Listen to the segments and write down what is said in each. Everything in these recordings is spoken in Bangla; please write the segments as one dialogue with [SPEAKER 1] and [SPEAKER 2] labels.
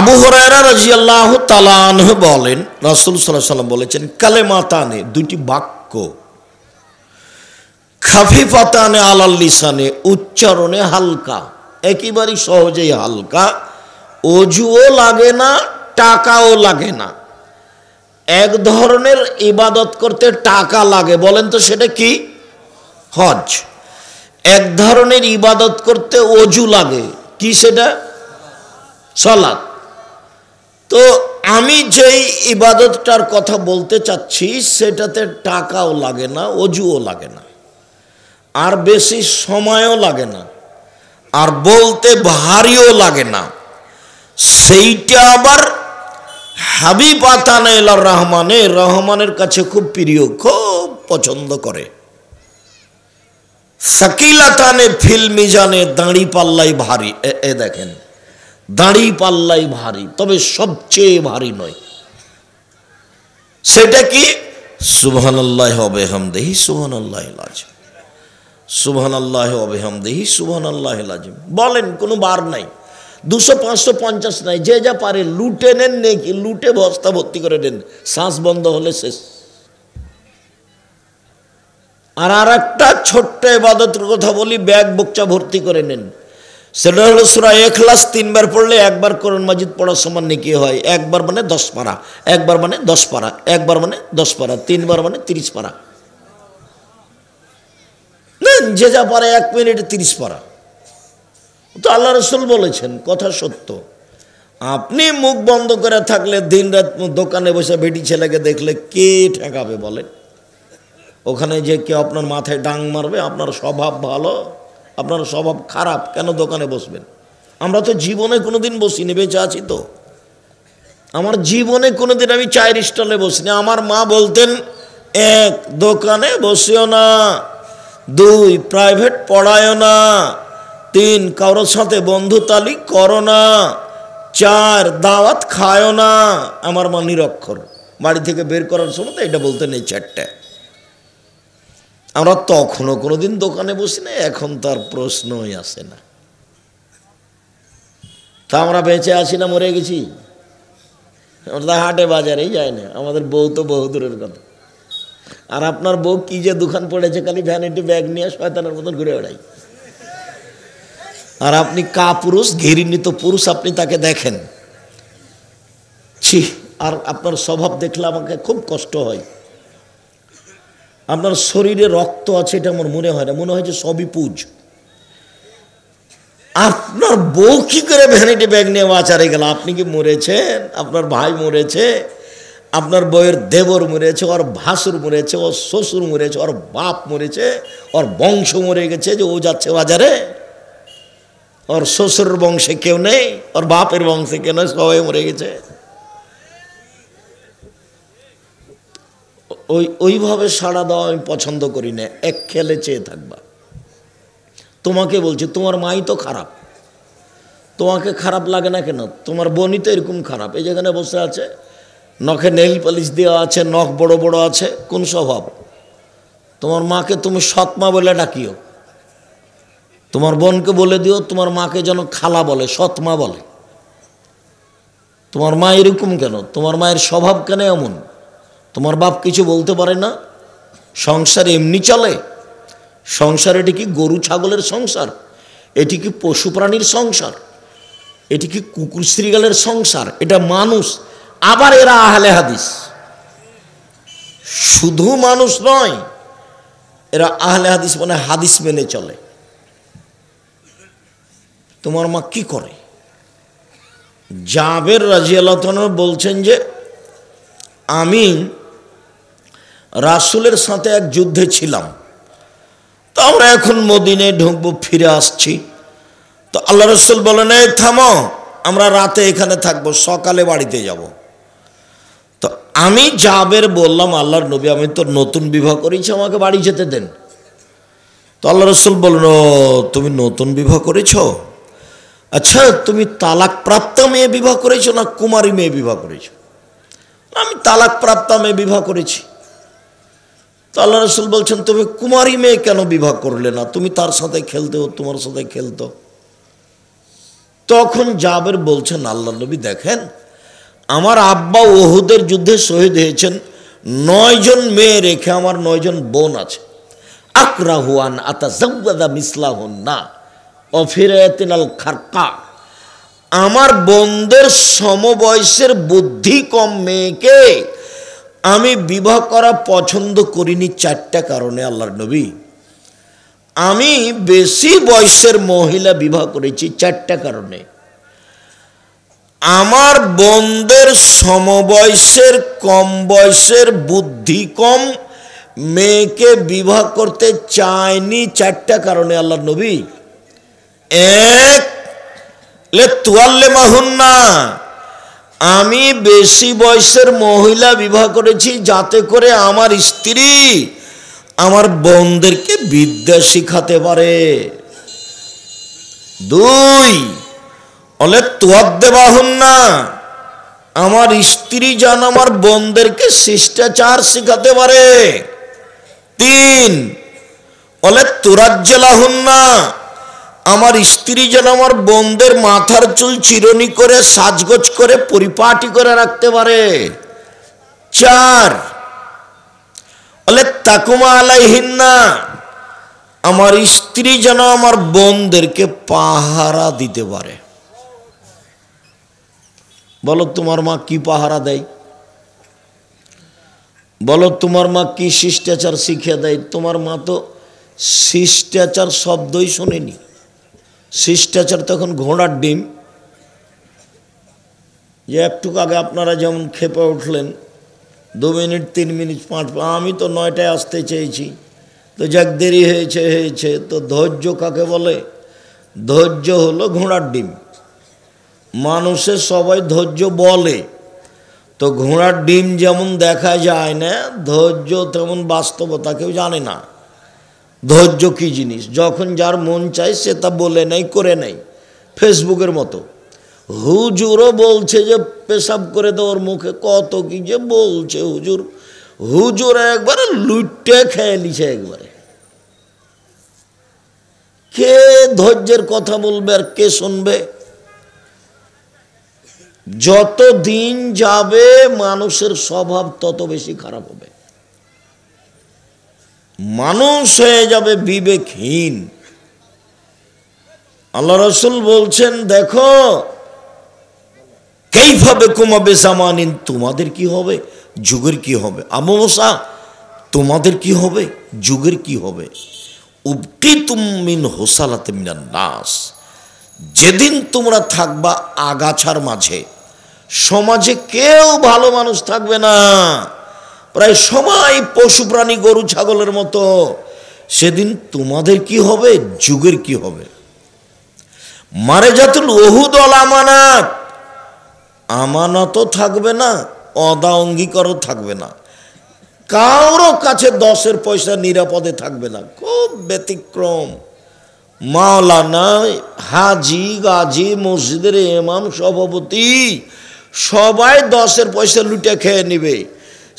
[SPEAKER 1] আবু হুরায়রা রাদিয়াল্লাহু তাআলা আনহু বলেন, রাসূল সাল্লাল্লাহু আলাইহি ওয়াসাল্লাম বলেছেন, কালেমাতানে, দুটি বাক্য, খাফিফাতানে আলাল লিসানে, উচ্চারণে হালকা, একেবারে সহজেই হালকা, অজুও লাগে না, টাকাও লাগে না। এক ধরনের ইবাদত করতে টাকা লাগে, বলেন তো সেটা কি? হজ। এক ধরনের ইবাদত করতে অজু লাগে, কি সেটা? সালাত। তো আমি যেই ইবাদতটার কথা বলতে চাচ্ছি সেটাতে টাকাও লাগে না, অজুও লাগে না, আর বেশি সময়ও লাগে না, আর বলতে ভারীও লাগে না। সেইটা আবার হাবিব আতানা ইলার রহমানে, রহমানের কাছে খুব প্রিয়, খুব পছন্দ করে। সাকিলাতানে ফিল মিজানে, দাঁড়ি পাল্লাই ভারী। এ দেখেন, দাঁড়ি পাল্লাই ভারী, তবে সবচেয়ে ভারী নয়। সেটা কি? সুবহানাল্লাহি ওয়া বিহামদিহি সুবহানাল্লাহিল আযীম, সুবহানাল্লাহি ওয়া বিহামদিহি সুবহানাল্লাহিল আযীম। বলেন, কোনো বার নাই, 200, 500, 50 নাই, যে যা পারে লুটে নেন, নেকি লুটে বস্তা ভর্তি করে নেন, শ্বাস বন্ধ হলে শেষ। আর একটা ছোট্ট ইবাদতের কথা বলি, ব্যাগ বুকচা ভর্তি করে নেন। সেটা হলো সূরা ইখলাস 3 বার পড়লে একবার কোরআন মাজিদ পড়ার সমান নেকি হয়। একবার মানে 10 পারা, একবার মানে 10 পারা, একবার মানে 10 পারা, 3 বার মানে 30 পারা। নেন, যে যা পারে 1 মিনিটে 30 পারা। তো আল্লাহ রাসূল বলেছেন, কথা সত্য। আপনি মুখ বন্ধ করে থাকলে, দিন রাত দোকানে বসে বেটি ছেলেকে দেখলে কে ঠেকাবে বলেন? ওখানে যে কেউ আপনার মাথায় ডাং মারবে? আপনার স্বভাব ভালো, আপনার স্বভাব খারাপ, কেন দোকানে বসবেন? আমরা তো জীবনে কোনোদিন বসিনি, বেঁচে আছি তো। আমার জীবনে কোনোদিন আমি চায়ের স্টলে বসিনি। আমার মা বলতেন, 1, দোকানে বসিও না, 2, প্রাইভেট পড়ায়ও না, 3, কারোর সাথে বন্ধুতালি করো না, 4, দাওয়াত খায়ও না। আমার মা নিরক্ষর, বাড়ি থেকে বের করার সময় তো এটা বলতেন, এই 4টে। আমরা তখনও কোনোদিন দোকানে বসি না, এখন তার প্রশ্নই আসে না। তা আমরা বেঁচে আছি না মরে গেছি? আমরা হাটে বাজারেই যায় না, আমাদের বউ তো বহু দূরের কথা। আর আপনার বউ কি যে দোকান পড়েছে, খালি ভ্যানিটি ব্যাগ নিয়ে শয়তানের মতন ঘুরে বেড়াই। আর আপনি কাপুরুষ, ঘৃণিত পুরুষ, আপনি তাকে দেখেন, ছি। আর আপনার স্বভাব দেখলে আমাকে খুব কষ্ট হয়। আপনার শরীরে রক্ত আছে, এটা আমার মনে হয় না, মনে হয় যে সবই পুজ। আপনার বউ কি করে ভ্যানিটি ব্যাগ নিয়ে বাজারে গেল? আপনি কি মরেছেন? আপনার ভাই মরেছে, আপনার বউয়ের দেবর মরেছে, ওর ভাসুর মরেছে, ওর শ্বশুর মরেছে, ওর বাপ মরেছে, ওর বংশ মরে গেছে, যে ও যাচ্ছে বাজারে। ওর শ্বশুরের বংশে কেউ নেই, ওর বাপের বংশে কেউ নেই, সবাই মরে গেছে। ওইভাবে সাড়া দেওয়া আমি পছন্দ করি না। এক খেলে চেয়ে থাকবা। তোমাকে বলছি, তোমার মাই তো খারাপ, তোমাকে খারাপ লাগে না কেন? তোমার বোনই তো এরকম খারাপ। এই যেখানে বসে আছে, নখে নেইল পালিশ দেওয়া আছে, নখ বড় বড় আছে, কোন স্বভাব? তোমার মাকে তুমি সৎমা বলে ডাকিও, তোমার বোনকে বলে দিও তোমার মাকে যেন খালা বলে, সৎমা বলে। তোমার মা এরকম কেন? তোমার মায়ের স্বভাব কেন এমন? তোমার বাপ কিছু বলতে পারে না? সংসার এমনি চলে? সংসার এটি কি গরু ছাগলের সংসার? এটি কি পশু প্রাণীর সংসার? এটি কি কুকুর শ্রীগালের সংসার? এটা মানুষ। আবার এরা আহলে হাদিস, শুধু মানুষ নয়, এরা আহলে হাদিস, মানে হাদিস মেনে চলে। তোমার মা কি করে? জাবের রাদিয়াল্লাহু তাআলা বলছেন যে, আমি রাসূলের সাথে এক যুদ্ধে ছিলাম, তো আমরা এখন মদিনায় ঢুকবো, ফিরে আসছি। তো আল্লাহ রাসূল বলেন, এই থামো, আমরা রাতে এখানে থাকবো, সকালে বাড়িতে যাব। তো আমি জাবের বললাম, আল্লাহর নবী, আমি তো নতুন বিবাহ করেছি, আমাকে বাড়ি যেতে দেন। তো আল্লাহ রাসূল বললেন, ও তুমি নতুন বিবাহ করেছ? আচ্ছা, তুমি তালাক প্রাপ্ত মেয়ে বিবাহ করেছো না কুমারী মেয়ে বিবাহ করেছো? আমি তালাক প্রাপ্ত মেয়ে বিবাহ করেছি। তো আল্লাহ রাসূল বলছেন, তুমি কুমারী মেয়ে কেন বিবাহ করলে না? তুমি তার সাথে খেলতে, তোমার সাথে খেলতো। তখন জাবের বলছেন, আল্লাহ নবী দেখেন, আমার আব্বা ওহুদের যুদ্ধে শহীদ হয়েছেন, 9 জন মেয়ে রেখে আমার 9 জন বোন আছে। আকরাহুয়ান আতাজাওয়াদা মিসলাহুন্না অফিরাতিনাল খারকা, আমার বোনদের সমবয়সের বুদ্ধি কম মেয়েকে আমি বিবাহ করা পছন্দ করিনি 4টা কারণে আল্লাহর নবী। আমি বেশি বয়সের মহিলা বিবাহ করেছি 4টা কারণে। আমার বোনদের সমবয়সের কম বয়সের বুদ্ধি কম মেয়েকে বিবাহ করতে চায়নি 4টা কারণে আল্লাহর নবী। এক, লে তুয়াল্লে মাহুন্না, আমি বেশি বয়সের মহিলা বিবাহ করেছি যাতে করে আমার স্ত্রী আমার বোনদেরকে বিদ্যা শিখাতে পারে। 2, অলে তুয়াদ্দে বাহুন্না, আমার স্ত্রী যেন আমার বোনদেরকে শিষ্টাচার শিখাতে পারে। 3, অলে তুরাজ্জেলাহুন্না, আমার স্ত্রী যেন আমার বোনদের মাথার চুল চিরুনি করে সাজগোজ করে পরিপাটি করে রাখতে পারে। 4, বলে তাকুমা আলাইহিন্না, আমার স্ত্রী যেন আমার বোনদেরকে পাহারা দিতে পারে। বলো তোমার মা কি পাহারা দেয়? বলো তোমার মা কি শিষ্টাচার শিখিয়ে দেয়? তোমার মা তো শিষ্টাচার শব্দই শোনেনি। শিষ্টাচার তখন ঘোড়ার ডিম। যে একটু আগে আপনারা যেমন খেপে উঠলেন, 2 মিনিট 3 মিনিট 5, আমি তো 9টায় আসতে চেয়েছি, তো যাক দেরি হয়েছে। তো ধৈর্য কাকে বলে? ধৈর্য হলো ঘোড়ার ডিম। মানুষের সবাই ধৈর্য বলে, তো ঘোড়ার ডিম যেমন দেখা যায় না, ধৈর্য তেমন বাস্তবতা কেউ জানে না। ধৈর্য কি জিনিস? যখন যার মন চায় সে তা বলে নেই, করে নেই, ফেসবুকের মতো। হুজুরও বলছে যে পেশাব করে দেওয়ার মুখে, কত কি যে বলছে হুজুর একবারে লুটে খেয়ে নিছে একবারে। কে ধৈর্যের কথা বলবে আর কে শুনবে? যত দিন যাবে মানুষের স্বভাব তত বেশি খারাপ হবে, মানুষ হয়ে যাবে বিবেকহীন। আল্লাহ রাসূল বলছেন, দেখো কাইফা বিকুম বিজামানিন, তোমাদের কি হবে, যুগের কি হবে। আবু মুসা, তোমাদের কি হবে, যুগের কি হবে। উবকিতুম মিন হুসালাতি মিনান নাস, যেদিন তোমরা থাকবা আগাছার মাঝে, সমাজে কেউ ভালো মানুষ থাকবে না, প্রায় সবাই পশু প্রাণী গরু ছাগলের মতো। সেদিন তোমাদের কি হবে, যুগের কি হবে। মারেজাতুল উহুদ ওয়াল আমানাত, আমানতও থাকবে না, অদা অঙ্গীকারও থাকবে না, কারো কাছে 10-এর পয়সা নিরাপদে থাকবে না। খুব ব্যতিক্রম। মাওলানা, হাজি, গাজী, মসজিদের ইমাম, সভাপতি সবাই 10-এর পয়সা লুটে খেয়ে নিবে।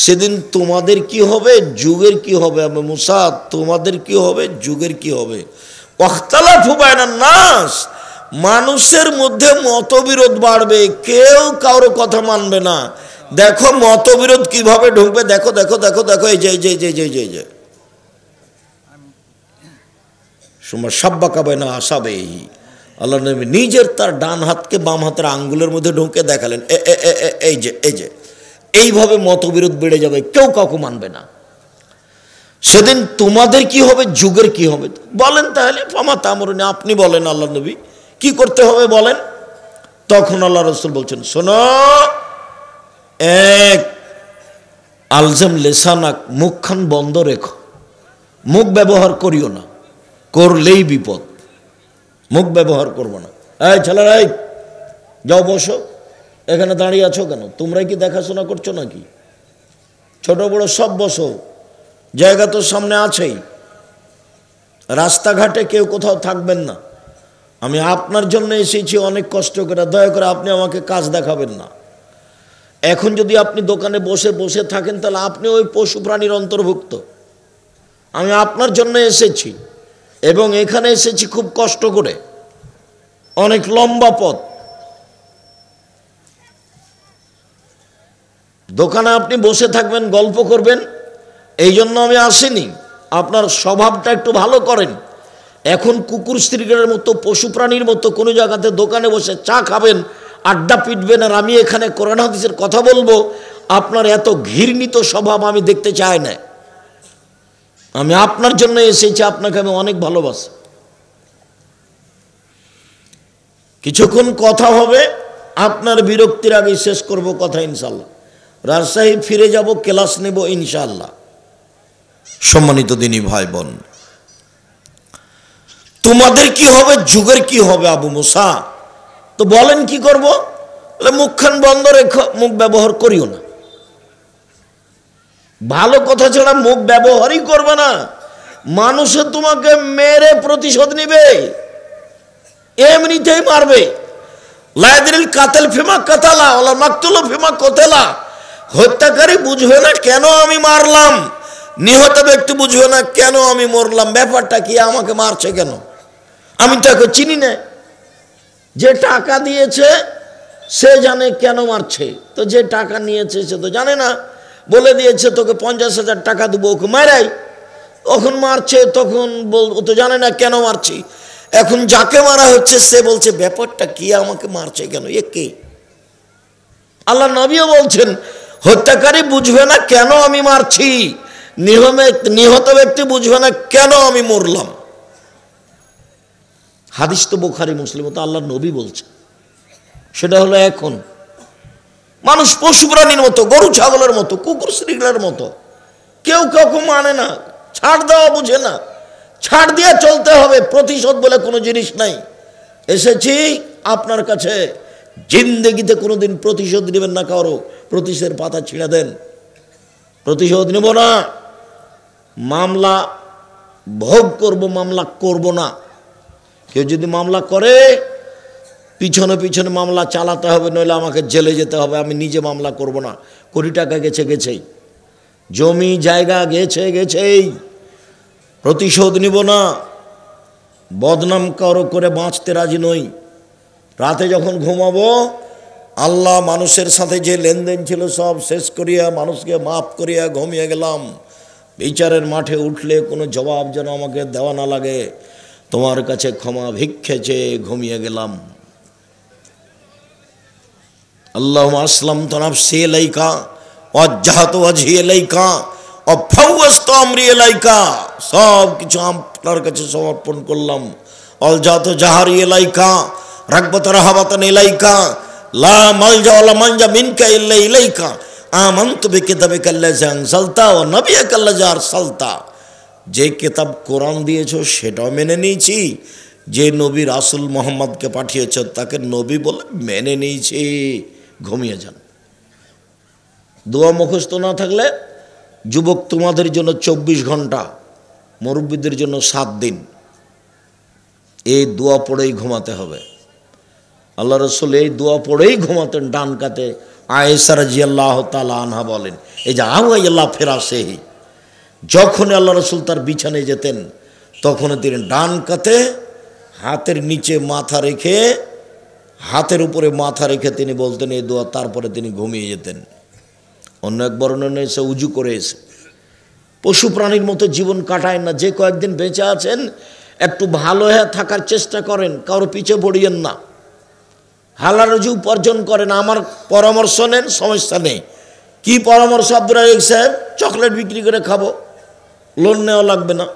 [SPEAKER 1] সেদিন তোমাদের কি হবে, যুগের কি হবে। আবু মুসা, তোমাদের কি হবে, যুগের কি হবে। ওয়াখতালাফু বাইনান নাস, মানুষের মধ্যে মতবিরোধ বাড়বে, কেউ কারো কথা মানবে না। দেখো মতবিরোধ কিভাবে ঢুকবে, দেখো দেখো দেখো দেখো, এই যে সুমা সাব্বাকা বাইনা আসাবেহি, আল্লাহ নবী নিজের তার ডান হাতকে বাম হাতের আঙ্গুলের মধ্যে ঢুকে দেখালেন, এই যে এইভাবে মতবিরোধ বেড়ে যাবে, কেউ কাউকে মানবে না। সেদিন তোমাদের কি হবে, যুগের কি হবে। বলেন তাহলে, ফামা তামরুনি, আপনি বলেন আল্লাহ নবী কি করতে হবে বলেন। তখন আল্লাহ রাসূল বলছেন, শোনো, 1, আলজাম লিসানাক, মুখখান বন্ধ রেখো, মুখ ব্যবহার করিও না, করলেই বিপদ। মুখ ব্যবহার করবো না। এই ছেলেরা, এই যাও বসো, এখানে দাঁড়িয়ে আছো কেন? তোমরাই কি দেখাশোনা করছো নাকি? ছোট বড় সব বসো, জায়গা তো সামনে আছেই। রাস্তাঘাটে কেউ কোথাও থাকবেন না। আমি আপনার জন্য এসেছি অনেক কষ্ট করে, দয়া করে আপনি আমাকে কাজ দেখাবেন না। এখন যদি আপনি দোকানে বসে বসে থাকেন তাহলে আপনি ওই পশু প্রাণীর অন্তর্ভুক্ত। আমি আপনার জন্য এসেছি এবং এখানে এসেছি খুব কষ্ট করে, অনেক লম্বা পথ। দোকানে আপনি বসে থাকবেন, গল্প করবেন, এই জন্য আমি আসিনি। আপনার স্বভাবটা একটু ভালো করেন। এখন কুকুর স্ত্রীদের মতো, পশু প্রাণীর মতো কোনো জায়গাতে দোকানে বসে চা খাবেন, আড্ডা পিটবেন, আর আমি এখানে কোরআন হাদিসের কথা বলবো, আপনার এত ঘৃণিত স্বভাব আমি দেখতে চাই না। আমি আপনার জন্য এসেছি, আপনাকে আমি অনেক ভালোবাসি। কিছুক্ষণ কথা হবে, আপনার বিরক্তির আগে শেষ করব কথা ইনশাল্লাহ। রাজশাহী ফিরে যাব, ক্লাস নেব ইনশাল্লাহ। সম্মানিত দিনী ভাই বোন, তোমাদের কি হবে, যুগের কি হবে আবু মুসা? তো বলেন কি করব? মুখখান বন্ধ রেখো, মুখ ব্যবহার করিও না। ভালো কথা ছাড়া মুখ ব্যবহারই করবে না। মানুষে তোমাকে মেরে প্রতিশোধ নিবে, এমনিতেই মারবে। লাইদিল কাতেল ফিমা কাতালা ওলা মাকতুলু ফিমা কতেলা। হত্যাকারী বুঝবে না কেন আমি মারলাম, নিহত ব্যক্তি বুঝবে না কেন আমি মরলাম। ব্যাপারটা কি, আমাকে মারছে কেন? আমি তো একে চিনি না। যে টাকা দিয়েছে সে জানে কেন মারছে, তো যে টাকা নিয়েছে সে তো জানে না। বলে দিয়েছে তোকে 50,000 টাকা দেবো, ওকে মারাই, তখন মারছে, তখন ও তো জানে না কেন মারছি। এখন যাকে মারা হচ্ছে সে বলছে ব্যাপারটা কি, আমাকে মারছে কেন, এ কে? আল্লাহ নবীও বলছেন হত্যাকারী বুঝবে না কেন আমি মারছি, নিহত ব্যক্তি বুঝবে না কেন আমি মরলাম। হাদিস তো বুখারী মুসলিম, তো আল্লাহ নবী বলছে। সেটা হলো এখন মানুষ পশু প্রাণীর মতো, গরু ছাগলের মতো, কুকুর শ্রীগুলোর মতো, কেউ কাউকে মানে না, ছাড় দেওয়া বুঝে না। ছাড় দিয়ে চলতে হবে, প্রতিশোধ বলে কোনো জিনিস নাই। এসেছি আপনার কাছে, জিন্দেগিতে কোনোদিন প্রতিশোধ নেবেন না কারো, প্রতিশোধের পাতা ছিঁড়ে দেন। প্রতিশোধ নেব না, মামলা ভোগ করব, মামলা করব না। কেউ যদি মামলা করে পিছনে পিছনে মামলা চালাতে হবে, নইলে আমাকে জেলে যেতে হবে। আমি নিজে মামলা করব না। কোটি টাকা গেছে গেছেই, জমি জায়গা গেছে গেছেই, প্রতিশোধ নিব না। বদনাম কারো করে বাঁচতে রাজি নই। রাতে যখন ঘুমাবো, আল্লাহ মানুষের সাথে যে লেনদেন ছিল সব শেষ করিয়া, মানুষকে মাফ করিয়া ঘুমিয়ে গেলাম। বিচারের মাঠে উঠলে কোনো জবাব যেন আমাকে দেওয়া না লাগে, তোমার কাছে ক্ষমা ভিক্ষে চেয়ে ঘুমিয়ে গেলাম। আল্লাহুম্মা আসলামতু নাফসি ইলাইকা ওয়াজ্জাহতু ওয়াজহি ইলাইকা ওয়া ফাওয়াজতু আমরি ইলাইকা। সব কিছু আপনার কাছে সমর্পণ করলাম। অলজাতু জাহারি ইলাইকা রাগবাতা রাহাবাতান ইলাইকা লা মালজা ওয়ালা মানজা মিনকা ইল্লা ইলাইকা আমানতু বিকিতাবিকা আল্লাযী আনজালতা ওয়া নাবিয়্যাকা আল্লাযী আরসালতা। যে কিতাব কোরআন দিয়েছো সেটাও মেনে নিয়েছি, যে নবী রাসূল মুহাম্মদকে পাঠিয়েছ তাকে নবী বলে মেনে নিয়েছি। ঘুমিয়ে যান। দোয়া মুখস্থ না থাকলে, যুবক তোমাদের জন্য 24 ঘন্টা, মুরব্বীদের জন্য 7 দিন, এই দোয়া পড়েই ঘুমাতে হবে। আল্লাহ রসুল এই দোয়া পড়েই ঘুমাতেন ডান কাতে। আয়েশা রাদিয়াল্লাহু তাআলা আনহা বলেন, এই যে আওয়াইল্লাহ ফিরাসেহি, যখন আল্লাহ রসুল তার বিছানায় যেতেন তখন তিনি ডান কাতে হাতের নিচে মাথা রেখে, হাতের উপরে মাথা রেখে তিনি বলতেন এই দোয়া, তারপরে তিনি ঘুমিয়ে যেতেন। অন্য এক বর্ণনা এসে উজু করে এসে। পশু প্রাণীর মতো জীবন কাটায় না। যে কয়েকদিন বেঁচে আছেন একটু ভালো হয়ে থাকার চেষ্টা করেন, কারো পিছে পড়িয়েন না, হালাল রুজি উপার্জন করেন। আমার পরামর্শ নেন, সমস্যা নেই। কি পরামর্শ আব্দুর রাজ্জাক সাহেব? চকলেট বিক্রি করে খাবো, লোন নেওয়া লাগবে না।